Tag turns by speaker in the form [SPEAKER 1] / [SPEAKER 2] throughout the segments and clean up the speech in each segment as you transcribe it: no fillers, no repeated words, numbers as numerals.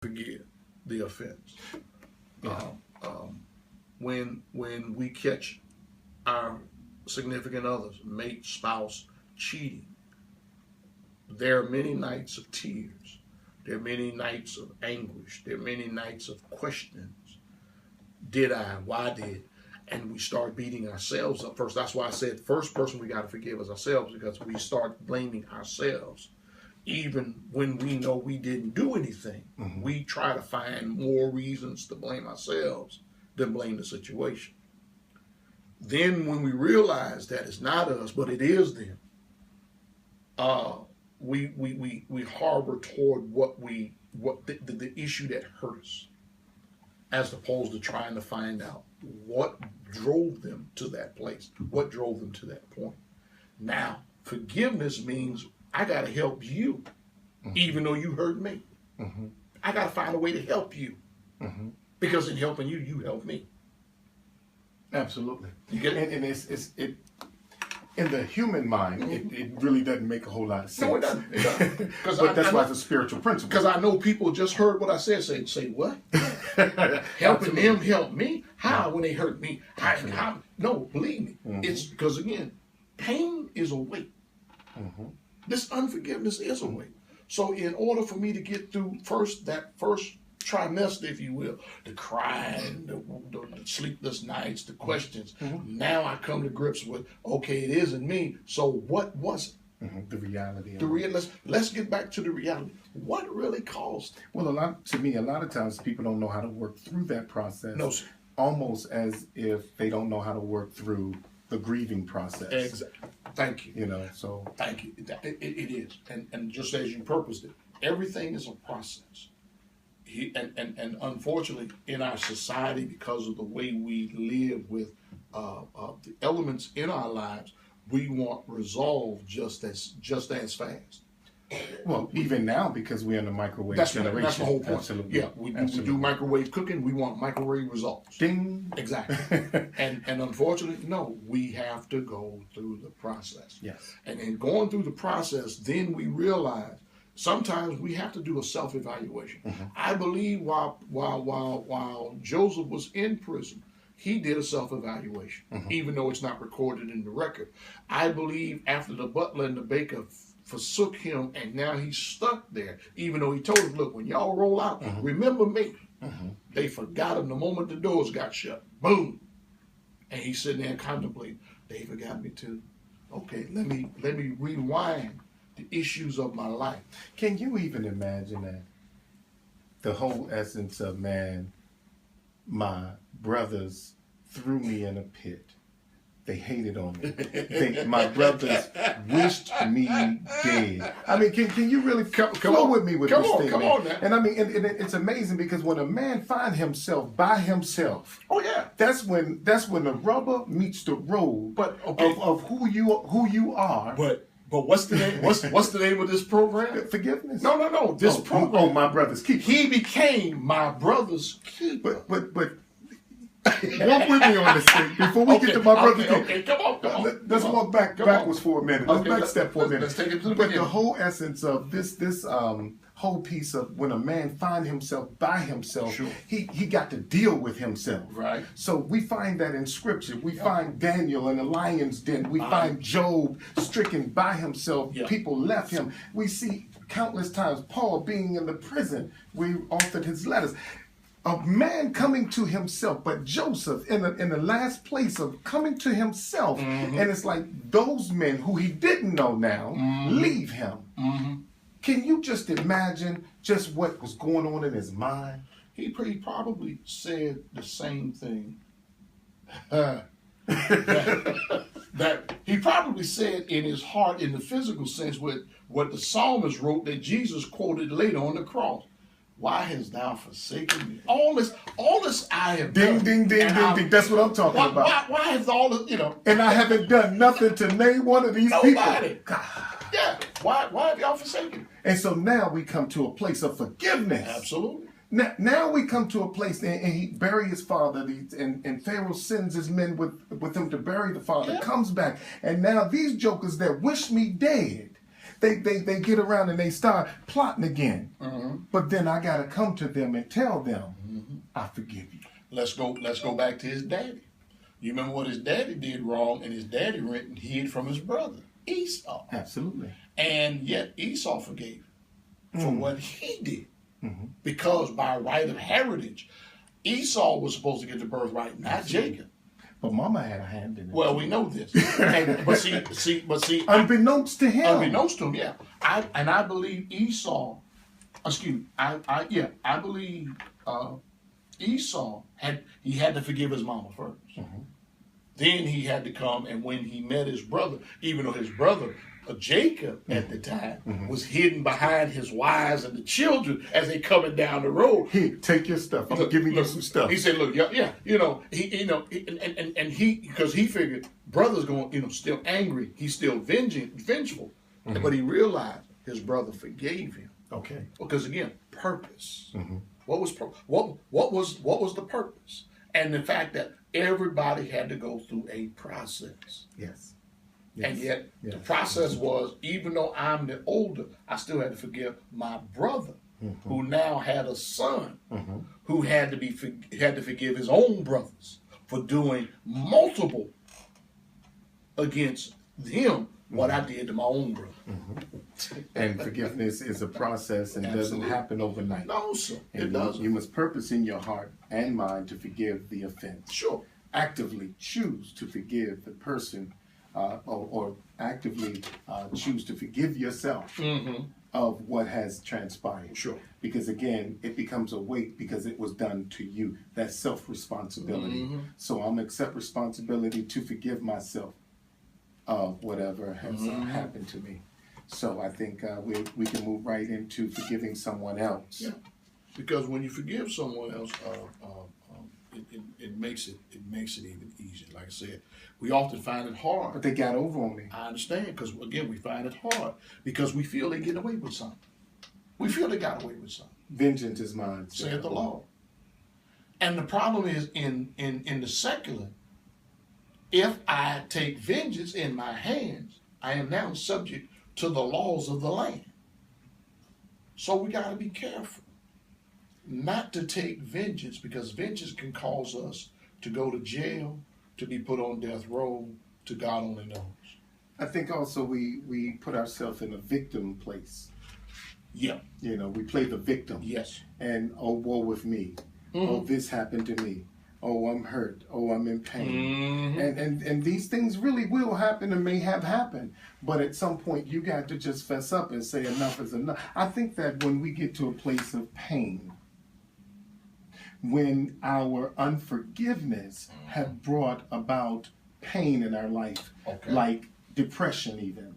[SPEAKER 1] forgive the offense.
[SPEAKER 2] Yeah.
[SPEAKER 1] When we catch our significant others, mate, spouse, cheating, there are many nights of tears. There are many nights of anguish. There are many nights of questions. Did I? Why did? And we start beating ourselves up first. That's why I said first person we got to forgive is ourselves, because we start blaming ourselves. Even when we know we didn't do anything, we try to find more reasons to blame ourselves than blame the situation. Then when we realize that it's not us, but it is them, we harbor toward the issue that hurt us, as opposed to trying to find out what drove them to that place, what drove them to that point. Now, forgiveness means I got to help you, even though you hurt me. I got to find a way to help you, because in helping you, you help me.
[SPEAKER 2] Absolutely.
[SPEAKER 1] You get it?
[SPEAKER 2] And it in the human mind, it really doesn't make a whole lot of sense.
[SPEAKER 1] No, it doesn't.
[SPEAKER 2] But that's why it's a spiritual principle.
[SPEAKER 1] Because I know people just heard what I said. Say what? Helping them help me? How when they hurt me? How? No, believe me. It's because, again, pain is a weight. This unforgiveness is a weight. So in order for me to get through that first trimester, if you will, the crying, the sleepless nights, the questions, now I come to grips with, okay, it isn't me. So what was it?
[SPEAKER 2] The reality.
[SPEAKER 1] Let's get back to the reality. What really caused it?
[SPEAKER 2] Well, a lot of times people don't know how to work through that process.
[SPEAKER 1] No, sir.
[SPEAKER 2] Almost as if they don't know how to work through the grieving process.
[SPEAKER 1] Exactly. Thank you.
[SPEAKER 2] So.
[SPEAKER 1] Thank you. It is. And just as you purposed it, everything is a process. And unfortunately, in our society, because of the way we live with the elements in our lives, we want resolve just as fast.
[SPEAKER 2] Well, even now, because we're in the microwave generation.
[SPEAKER 1] That's the whole point.
[SPEAKER 2] Absolutely.
[SPEAKER 1] Yeah, we do microwave cooking. We want microwave results.
[SPEAKER 2] Ding.
[SPEAKER 1] Exactly. and unfortunately, no, we have to go through the process.
[SPEAKER 2] Yes.
[SPEAKER 1] And in going through the process, then we realize sometimes we have to do a self-evaluation. I believe while Joseph was in prison, he did a self-evaluation, even though it's not recorded in the record. I believe after the butler and the baker forsook him, and now he's stuck there, even though he told them, look, when y'all roll out, remember me. They forgot him the moment the doors got shut. Boom. And he's sitting there contemplating, they forgot me too. Okay, let me rewind the issues of my life.
[SPEAKER 2] Can you even imagine that? The whole essence of, man, my brothers threw me in a pit. They hated on me. My brothers wished me dead. I mean, can you really flow with me with this thing?
[SPEAKER 1] Come on now.
[SPEAKER 2] And I mean, and it's amazing, because when a man finds himself by himself,
[SPEAKER 1] oh yeah,
[SPEAKER 2] that's when the rubber meets the road.
[SPEAKER 1] But okay,
[SPEAKER 2] of who you are.
[SPEAKER 1] But what's the name? What's the name of this program?
[SPEAKER 2] Forgiveness.
[SPEAKER 1] No. This program.
[SPEAKER 2] Oh, my brother's keeper.
[SPEAKER 1] He became my brother's keeper.
[SPEAKER 2] But walk with me on this thing before we get to my brother's keeper.
[SPEAKER 1] Okay, come on.
[SPEAKER 2] Let's walk backwards for a minute. Let's backstep for a minute.
[SPEAKER 1] Let's take it to the
[SPEAKER 2] But
[SPEAKER 1] beginning.
[SPEAKER 2] the whole essence of this whole piece of when a man finds himself by himself,
[SPEAKER 1] sure,
[SPEAKER 2] he got to deal with himself.
[SPEAKER 1] Right.
[SPEAKER 2] So we find that in Scripture. We find Daniel in the lion's den. We find Job stricken by himself. People left him. We see countless times Paul being in the prison where he authored his letters. A man coming to himself, but Joseph in the last place of coming to himself, and it's like those men who he didn't know now leave him. Can you just imagine just what was going on in his mind?
[SPEAKER 1] He probably said the same thing that he probably said in his heart, in the physical sense, with what the psalmist wrote that Jesus quoted later on the cross. Why hast thou forsaken me? All this I have done.
[SPEAKER 2] Ding. That's what I'm talking about.
[SPEAKER 1] Why has all this,
[SPEAKER 2] And I haven't done nothing to name one of these
[SPEAKER 1] nobody.
[SPEAKER 2] people. God.
[SPEAKER 1] Yeah. Why have y'all forsaken me?
[SPEAKER 2] And so now we come to a place of forgiveness.
[SPEAKER 1] Absolutely.
[SPEAKER 2] Now we come to a place, and he buried his father, and Pharaoh sends his men with him to bury the father, comes back, and now these jokers that wish me dead, they get around and they start plotting again. But then I got to come to them and tell them, I forgive you.
[SPEAKER 1] Let's go back to his daddy. You remember what his daddy did wrong, and his daddy went and hid from his brother Esau.
[SPEAKER 2] Absolutely.
[SPEAKER 1] And yet Esau forgave for what he did. Because by right of heritage, Esau was supposed to get the birthright, not Jacob.
[SPEAKER 2] But Mama had a hand in it.
[SPEAKER 1] Well, we know this. But see,
[SPEAKER 2] unbeknownst to him.
[SPEAKER 1] Unbeknownst to him, yeah. I believe Esau. Excuse me. I believe Esau had to forgive his mama first. Then he had to come, and when he met his brother, even though his brother Jacob at the time was hidden behind his wives and the children as they coming down the road.
[SPEAKER 2] Here, take your stuff. I'm giving you some stuff.
[SPEAKER 1] He said, "Look, yeah, he because he figured brother's going, still angry. He's still vengeful, but he realized his brother forgave him.
[SPEAKER 2] Okay,
[SPEAKER 1] because again, purpose. What was the purpose? And the fact that everybody had to go through a process.
[SPEAKER 2] Yes.
[SPEAKER 1] And yet the process was, even though I'm the older, I still had to forgive my brother, who now had a son, who had to forgive his own brothers for doing multiple against him what I did to my own brother.
[SPEAKER 2] And forgiveness is a process and doesn't happen overnight.
[SPEAKER 1] No, sir.
[SPEAKER 2] And
[SPEAKER 1] it doesn't.
[SPEAKER 2] You must purpose in your heart and mind to forgive the offense.
[SPEAKER 1] Sure.
[SPEAKER 2] Actively choose to forgive the person. Or actively choose to forgive yourself of what has transpired.
[SPEAKER 1] Sure.
[SPEAKER 2] Because again, it becomes a weight because it was done to you. That's self-responsibility. So I'm accept responsibility to forgive myself of whatever has happened to me. So I think we can move right into forgiving someone else.
[SPEAKER 1] Yeah. Because when you forgive someone else, it makes it even easier. Like I said, we often find it hard.
[SPEAKER 2] But they got over on me.
[SPEAKER 1] I understand, because again, we find it hard because we feel they get away with something. We feel they got away with something.
[SPEAKER 2] Vengeance is mine,
[SPEAKER 1] saith the Lord. And the problem is in the secular, if I take vengeance in my hands, I am now subject to the laws of the land. So we got to be careful not to take vengeance, because vengeance can cause us to go to jail, to be put on death row, to God only knows.
[SPEAKER 2] I think also we put ourselves in a victim place.
[SPEAKER 1] Yeah.
[SPEAKER 2] We play the victim.
[SPEAKER 1] Yes.
[SPEAKER 2] And, oh, woe with me. Oh, this happened to me. Oh, I'm hurt. Oh, I'm in pain. And these things really will happen and may have happened. But at some point, you got to just fess up and say enough is enough. I think that when we get to a place of pain, when our unforgiveness have brought about pain in our life, like depression even,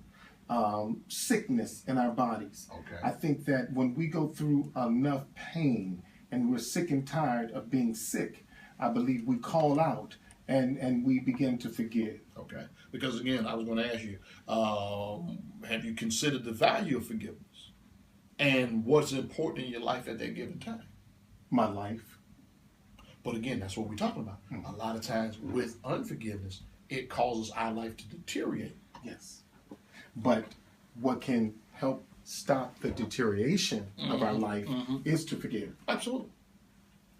[SPEAKER 2] sickness in our bodies. I think that when we go through enough pain and we're sick and tired of being sick, I believe we call out and we begin to forgive.
[SPEAKER 1] Okay. Because again, I was going to ask you, have you considered the value of forgiveness and what's important in your life at that given time?
[SPEAKER 2] My life.
[SPEAKER 1] But again, that's what we're talking about. A lot of times with unforgiveness, it causes our life to deteriorate.
[SPEAKER 2] Yes. But what can help stop the deterioration of our life is to forgive.
[SPEAKER 1] Absolutely.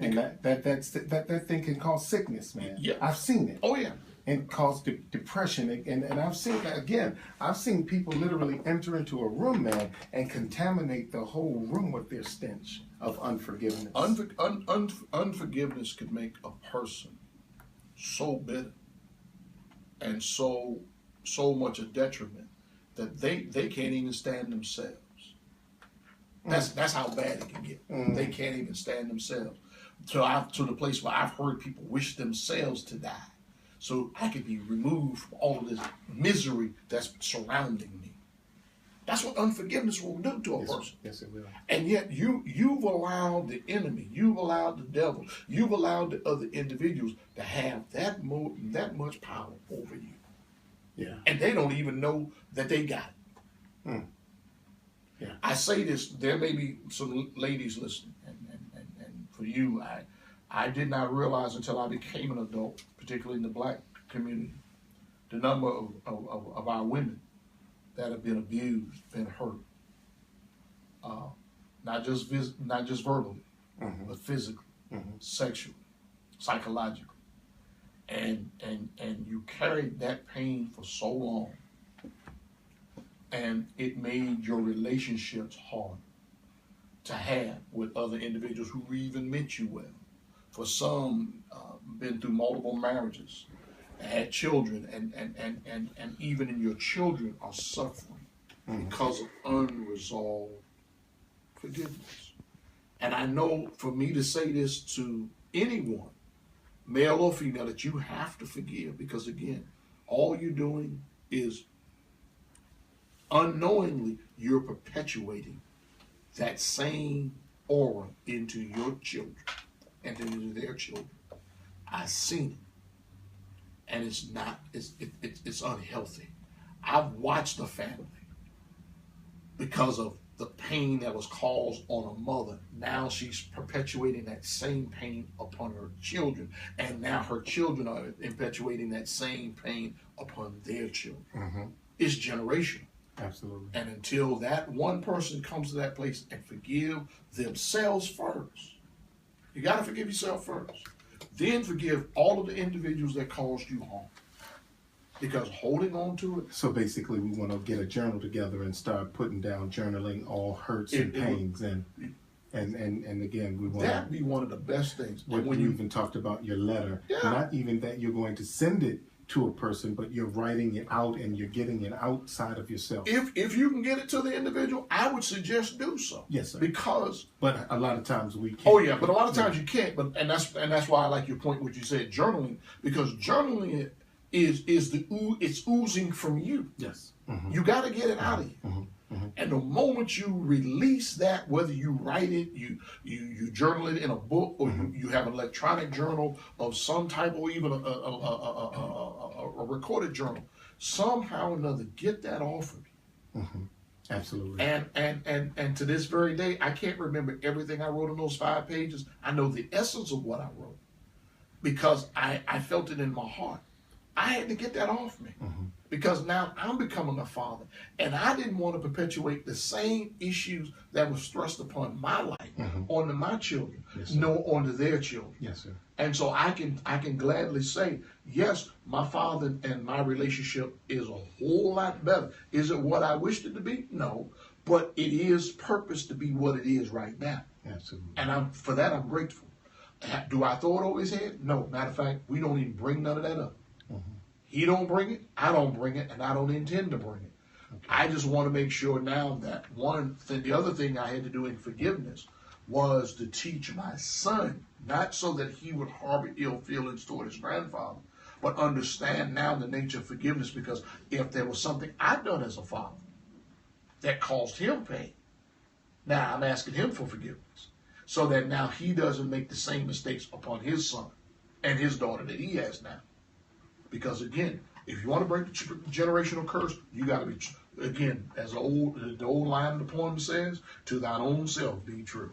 [SPEAKER 2] And that thing can cause sickness, man.
[SPEAKER 1] Yeah.
[SPEAKER 2] I've seen it.
[SPEAKER 1] Oh, yeah.
[SPEAKER 2] And cause depression. And I've seen, again, I've seen people literally enter into a room, man, and contaminate the whole room with their stench of unforgiveness.
[SPEAKER 1] Unforgiveness could make a person so bitter and so much a detriment that they can't even stand themselves. That's how bad it can get. They can't even stand themselves. To the place where I've heard people wish themselves to die, so I could be removed from all of this misery that's surrounding me. That's what unforgiveness will do to a person.
[SPEAKER 2] Yes, it will.
[SPEAKER 1] And yet you've allowed the enemy, you've allowed the devil, you've allowed the other individuals to have that much power over you.
[SPEAKER 2] Yeah.
[SPEAKER 1] And they don't even know that they got it.
[SPEAKER 2] Yeah.
[SPEAKER 1] I say this, there may be some ladies listening, and for you, I did not realize until I became an adult, particularly in the black community, the number of our women that have been abused, been hurt, not just verbally, but physically, sexually, psychologically, and you carried that pain for so long, and it made your relationships hard to have with other individuals who even meant you well. For some, been through multiple marriages, had children, and even in your children are suffering because of unresolved forgiveness. And I know for me to say this to anyone, male or female, that you have to forgive, because again, all you're doing is unknowingly you're perpetuating that same aura into your children and into their children. I've seen it, and it's unhealthy. I've watched a family, because of the pain that was caused on a mother, now she's perpetuating that same pain upon her children, and now her children are perpetuating that same pain upon their children. It's generational.
[SPEAKER 2] Absolutely.
[SPEAKER 1] And until that one person comes to that place and forgive themselves first, you got to forgive yourself first. Then forgive all of the individuals that caused you harm. Because holding on to it.
[SPEAKER 2] So basically, we want to get a journal together and start putting down, journaling all hurts and pains, and again, we want
[SPEAKER 1] that'd be one of the best things.
[SPEAKER 2] What
[SPEAKER 1] when
[SPEAKER 2] you even talked about your letter, not even that you're going to send it to a person, but you're writing it out and you're getting it outside of yourself.
[SPEAKER 1] If you can get it to the individual, I would suggest do so.
[SPEAKER 2] Yes, sir.
[SPEAKER 1] Because
[SPEAKER 2] but a lot of times we can't.
[SPEAKER 1] Oh yeah, but a lot of times you can't. But and that's why I like your point, what you said, journaling, because journaling it's oozing from you.
[SPEAKER 2] Yes.
[SPEAKER 1] You got to get it out of you. And the moment you release that, whether you write it, you journal it in a book, or you have an electronic journal of some type, or even a recorded journal, somehow or another, get that off of you.
[SPEAKER 2] Absolutely.
[SPEAKER 1] And to this very day, I can't remember everything I wrote in those 5 pages. I know the essence of what I wrote, because I felt it in my heart. I had to get that off me, because now I'm becoming a father, and I didn't want to perpetuate the same issues that was thrust upon my life onto my children, nor onto their children.
[SPEAKER 2] Yes, sir.
[SPEAKER 1] And so I can gladly say, yes, my father and my relationship is a whole lot better. Is it what I wished it to be? No, but it is purposed to be what it is right now.
[SPEAKER 2] Absolutely.
[SPEAKER 1] And for that I'm grateful. Do I throw it over his head? No. Matter of fact, we don't even bring none of that up. He don't bring it, I don't bring it, and I don't intend to bring it. Okay. I just want to make sure now that the other thing I had to do in forgiveness was to teach my son, not so that he would harbor ill feelings toward his grandfather, but understand now the nature of forgiveness, because if there was something I'd done as a father that caused him pain, now I'm asking him for forgiveness, so that now he doesn't make the same mistakes upon his son and his daughter that he has now. Because again, if you want to break the generational curse, you got to be, again, as the old line of the poem says, to thine own self be true.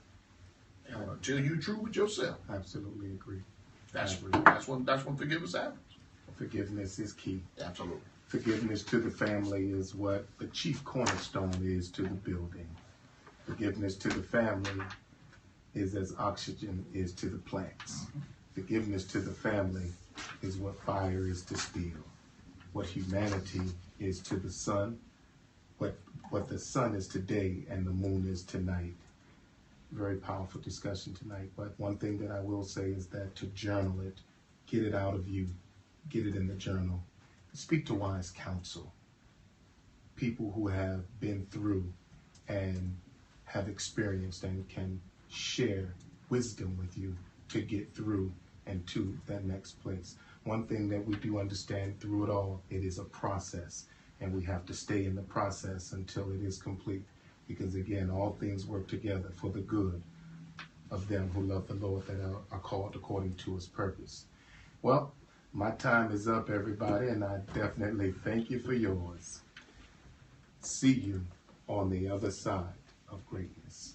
[SPEAKER 1] And until you're true with yourself.
[SPEAKER 2] Absolutely agree.
[SPEAKER 1] That's when forgiveness happens.
[SPEAKER 2] Forgiveness is key.
[SPEAKER 1] Absolutely.
[SPEAKER 2] Forgiveness to the family is what the chief cornerstone is to the building. Forgiveness to the family is as oxygen is to the plants. Forgiveness to the family is what fire is to steel, what humanity is to the sun, what the sun is today and the moon is tonight. Very powerful discussion tonight. But one thing that I will say is that to journal it, get it out of you, get it in the journal. Speak to wise counsel, people who have been through and have experienced and can share wisdom with you to get through and to that next place. One thing that we do understand through it all, it is a process, and we have to stay in the process until it is complete, because again, all things work together for the good of them who love the Lord, that are called according to his purpose. Well, my time is up, everybody, and I definitely thank you for yours. See you on the other side of greatness.